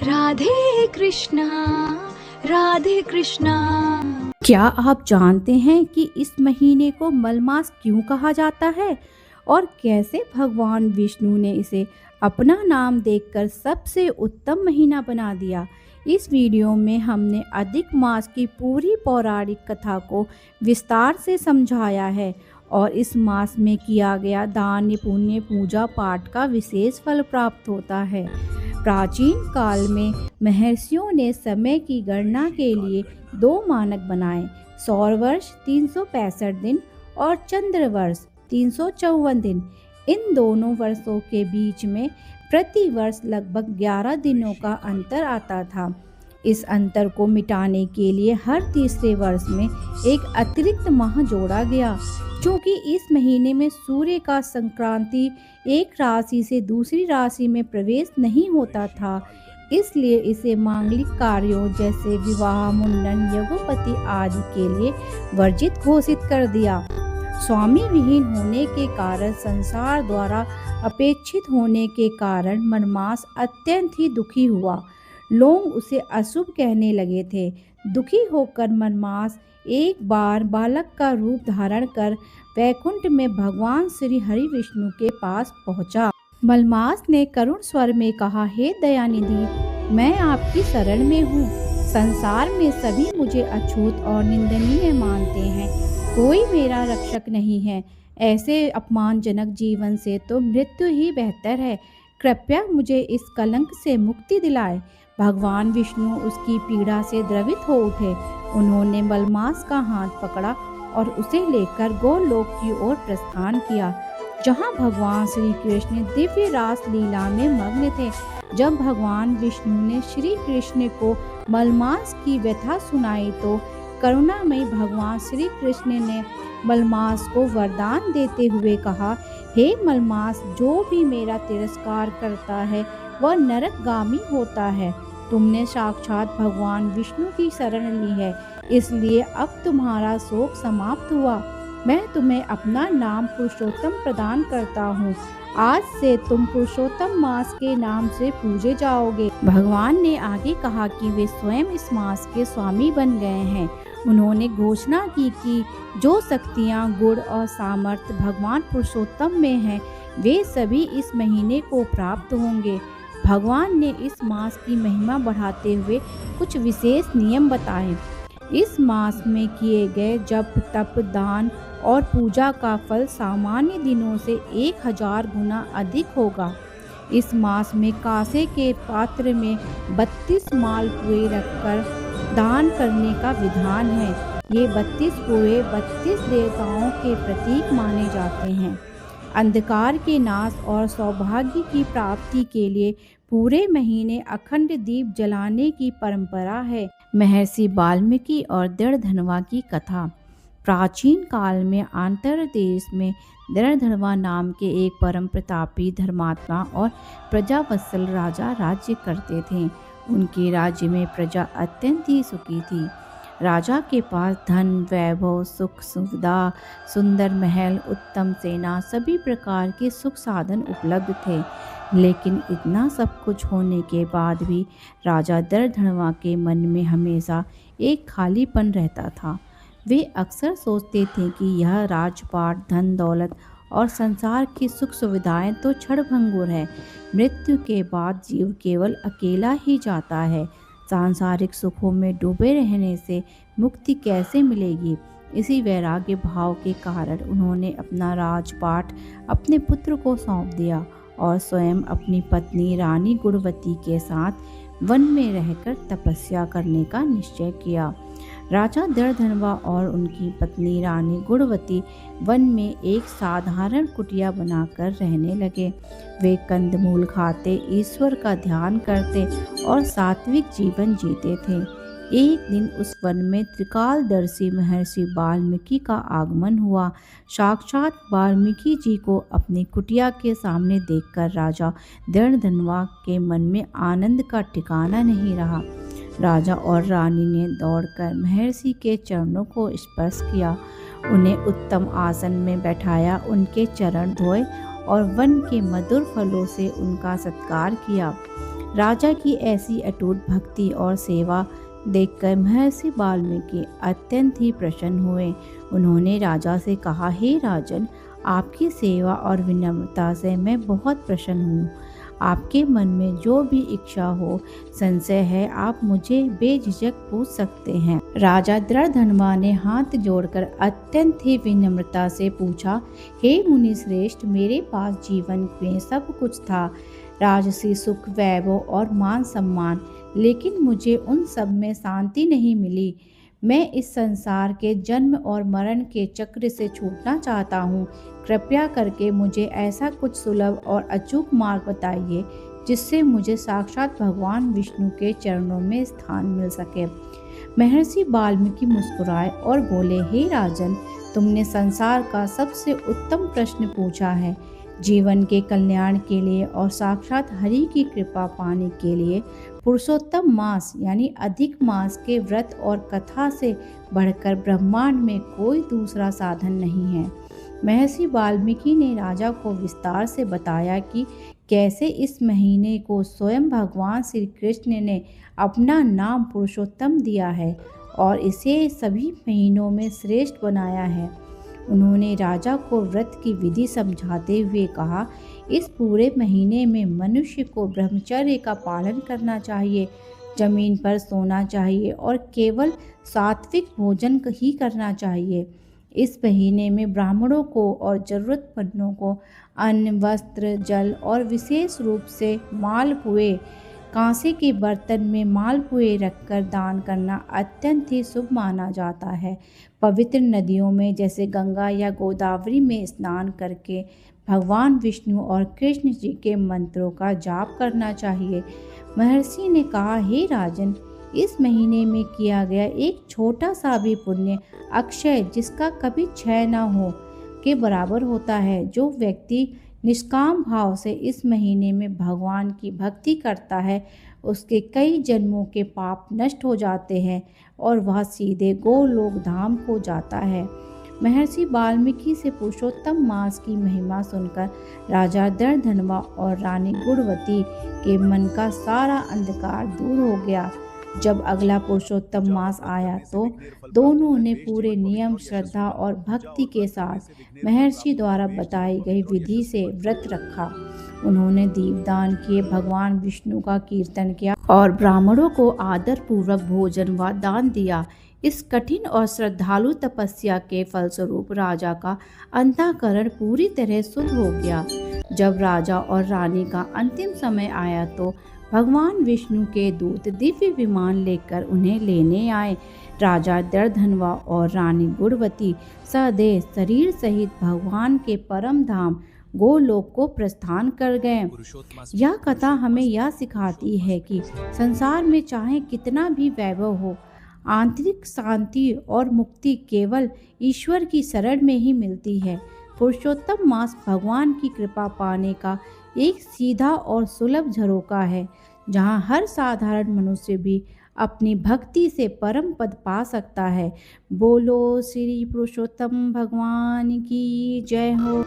राधे कृष्णा राधे कृष्णा। क्या आप जानते हैं कि इस महीने को मलमास क्यों कहा जाता है और कैसे भगवान विष्णु ने इसे अपना नाम देकर सबसे उत्तम महीना बना दिया। इस वीडियो में हमने अधिक मास की पूरी पौराणिक कथा को विस्तार से समझाया है और इस मास में किया गया दान पुण्य पूजा पाठ का विशेष फल प्राप्त होता है। प्राचीन काल में महर्षियों ने समय की गणना के लिए दो मानक बनाए, सौर वर्ष 365 दिन और चंद्र वर्ष 354 दिन। इन दोनों वर्षों के बीच में प्रति वर्ष लगभग 11 दिनों का अंतर आता था। इस अंतर को मिटाने के लिए हर तीसरे वर्ष में एक अतिरिक्त माह जोड़ा गया। क्योंकि इस महीने में सूर्य का संक्रांति एक राशि से दूसरी राशि में प्रवेश नहीं होता था, इसलिए इसे मांगलिक कार्यों जैसे विवाह, मुंडन, यज्ञोपति आदि के लिए वर्जित घोषित कर दिया। स्वामी विहीन होने के कारण, संसार द्वारा अपेक्षित होने के कारण मनमास अत्यंत ही दुखी हुआ। लोग उसे अशुभ कहने लगे थे। दुखी होकर मनमास एक बार बालक का रूप धारण कर वैकुंठ में भगवान श्री हरि विष्णु के पास पहुंचा। मलमास ने करुण स्वर में कहा, हे दयानिधि, मैं आपकी शरण में हूँ। संसार में सभी मुझे अछूत और निंदनीय मानते हैं, कोई मेरा रक्षक नहीं है। ऐसे अपमानजनक जीवन से तो मृत्यु ही बेहतर है। कृपया मुझे इस कलंक से मुक्ति दिलाए। भगवान विष्णु उसकी पीड़ा से द्रवित हो उठे। उन्होंने मलमास का हाथ पकड़ा और उसे लेकर गोलोक की ओर प्रस्थान किया, जहां भगवान श्री कृष्ण दिव्य रास लीला में मग्न थे। जब भगवान विष्णु ने श्री कृष्ण को मलमास की व्यथा सुनाई तो करुणामयी भगवान श्री कृष्ण ने मलमास को वरदान देते हुए कहा, हे मलमास, जो भी मेरा तिरस्कार करता है वह नरकगामी होता है। तुमने साक्षात भगवान विष्णु की शरण ली है, इसलिए अब तुम्हारा शोक समाप्त हुआ। मैं तुम्हें अपना नाम पुरुषोत्तम प्रदान करता हूँ। आज से तुम पुरुषोत्तम मास के नाम से पूजे जाओगे। भगवान ने आगे कहा कि वे स्वयं इस मास के स्वामी बन गए हैं। उन्होंने घोषणा की कि जो शक्तियाँ, गुण और सामर्थ्य भगवान पुरुषोत्तम में हैं, वे सभी इस महीने को प्राप्त होंगे। भगवान ने इस मास की महिमा बढ़ाते हुए कुछ विशेष नियम बताए। इस मास में किए गए जप, तप, दान और पूजा का फल सामान्य दिनों से 1000 गुना अधिक होगा। इस मास में कांसे के पात्र में 32 मालपुए रखकर दान करने का विधान है। ये 32 पुए 32 देवताओं के प्रतीक माने जाते हैं। अंधकार के नाश और सौभाग्य की प्राप्ति के लिए पूरे महीने अखंड दीप जलाने की परंपरा है। महर्षि वाल्मीकि और दृढ़धनवा की कथा। प्राचीन काल में आंध्र देश में दृढ़धनवा नाम के एक परम प्रतापी, धर्मात्मा और प्रजावत्सल राजा राज्य करते थे। उनके राज्य में प्रजा अत्यंत ही सुखी थी। राजा के पास धन, वैभव, सुख सुविधा, सुंदर महल, उत्तम सेना, सभी प्रकार के सुख साधन उपलब्ध थे। लेकिन इतना सब कुछ होने के बाद भी राजा दृढ़धनवा के मन में हमेशा एक खालीपन रहता था। वे अक्सर सोचते थे कि यह राजपाट, धन दौलत और संसार की सुख सुविधाएं तो क्षणभंगुर है। मृत्यु के बाद जीव केवल अकेला ही जाता है। सांसारिक सुखों में डूबे रहने से मुक्ति कैसे मिलेगी? इसी वैराग्य भाव के कारण उन्होंने अपना राजपाट अपने पुत्र को सौंप दिया और स्वयं अपनी पत्नी रानी गुणवती के साथ वन में रहकर तपस्या करने का निश्चय किया। राजा दृढ़धनवा और उनकी पत्नी रानी गुणवती वन में एक साधारण कुटिया बनाकर रहने लगे। वे कंदमूल खाते, ईश्वर का ध्यान करते और सात्विक जीवन जीते थे। एक दिन उस वन में त्रिकालदर्शी महर्षि वाल्मीकि का आगमन हुआ। साक्षात वाल्मीकि जी को अपनी कुटिया के सामने देखकर राजा दृढ़धनवा के मन में आनंद का ठिकाना नहीं रहा। राजा और रानी ने दौड़कर महर्षि के चरणों को स्पर्श किया, उन्हें उत्तम आसन में बैठाया, उनके चरण धोए और वन के मधुर फलों से उनका सत्कार किया। राजा की ऐसी अटूट भक्ति और सेवा देखकर महर्षि वाल्मीकि अत्यंत ही प्रसन्न हुए। उन्होंने राजा से कहा, हे राजन, आपकी सेवा और विनम्रता से मैं बहुत प्रसन्न हूँ। आपके मन में जो भी इच्छा हो, संशय है, आप मुझे बेझिझक पूछ सकते हैं। राजा दृढ़धनवा ने हाथ जोड़कर अत्यंत ही विनम्रता से पूछा, हे मुनि श्रेष्ठ, मेरे पास जीवन में सब कुछ था, राजसी सुख, वैभव और मान सम्मान, लेकिन मुझे उन सब में शांति नहीं मिली। मैं इस संसार के जन्म और मरण के चक्र से छूटना चाहता हूँ। कृपया करके मुझे ऐसा कुछ सुलभ और अचूक मार्ग बताइए जिससे मुझे साक्षात भगवान विष्णु के चरणों में स्थान मिल सके। महर्षि वाल्मीकि मुस्कुराए और बोले, हे राजन, तुमने संसार का सबसे उत्तम प्रश्न पूछा है। जीवन के कल्याण के लिए और साक्षात हरि की कृपा पाने के लिए पुरुषोत्तम मास यानी अधिक मास के व्रत और कथा से बढ़कर ब्रह्मांड में कोई दूसरा साधन नहीं है। महर्षि वाल्मीकि ने राजा को विस्तार से बताया कि कैसे इस महीने को स्वयं भगवान श्री कृष्ण ने अपना नाम पुरुषोत्तम दिया है और इसे सभी महीनों में श्रेष्ठ बनाया है। उन्होंने राजा को व्रत की विधि समझाते हुए कहा, इस पूरे महीने में मनुष्य को ब्रह्मचर्य का पालन करना चाहिए, जमीन पर सोना चाहिए और केवल सात्विक भोजन ही करना चाहिए। इस महीने में ब्राह्मणों को और जरूरतमंदों को अन्न, वस्त्र, जल और विशेष रूप से मालपुए, कांसे के बर्तन में मालपुए रखकर दान करना अत्यंत ही शुभ माना जाता है। पवित्र नदियों में जैसे गंगा या गोदावरी में स्नान करके भगवान विष्णु और कृष्ण जी के मंत्रों का जाप करना चाहिए। महर्षि ने कहा, हे राजन, इस महीने में किया गया एक छोटा सा भी पुण्य अक्षय, जिसका कभी क्षय न हो, के बराबर होता है। जो व्यक्ति निष्काम भाव से इस महीने में भगवान की भक्ति करता है, उसके कई जन्मों के पाप नष्ट हो जाते हैं और वह सीधे गोलोक धाम को जाता है। महर्षि वाल्मीकि से पुरुषोत्तम मास की महिमा सुनकर राजा दर्धनवा और रानी गुणवती के मन का सारा अंधकार दूर हो गया। जब अगला पुरुषोत्तम मास आया तो दोनों ने पूरे नियम, श्रद्धा और भक्ति के साथ महर्षि द्वारा बताई गई विधि से व्रत रखा। उन्होंने दीपदान किए, भगवान विष्णु का कीर्तन किया और ब्राह्मणों को आदर पूर्वक भोजन व दान दिया। इस कठिन और श्रद्धालु तपस्या के फलस्वरूप राजा का अंतःकरण पूरी तरह शुद्ध हो गया। जब राजा और रानी का अंतिम समय आया तो भगवान विष्णु के दूत दिव्य विमान लेकर उन्हें लेने आए। राजा दर्धनवा और रानी गुणवती सदेह शरीर सहित भगवान के परम धाम गोलोक को प्रस्थान कर गए। यह कथा हमें यह सिखाती है कि संसार में चाहे कितना भी वैभव हो, आंतरिक शांति और मुक्ति केवल ईश्वर की शरण में ही मिलती है। पुरुषोत्तम मास भगवान की कृपा पाने का एक सीधा और सुलभ झरोका है, जहाँ हर साधारण मनुष्य भी अपनी भक्ति से परम पद पा सकता है। बोलो श्री पुरुषोत्तम भगवान की जय हो।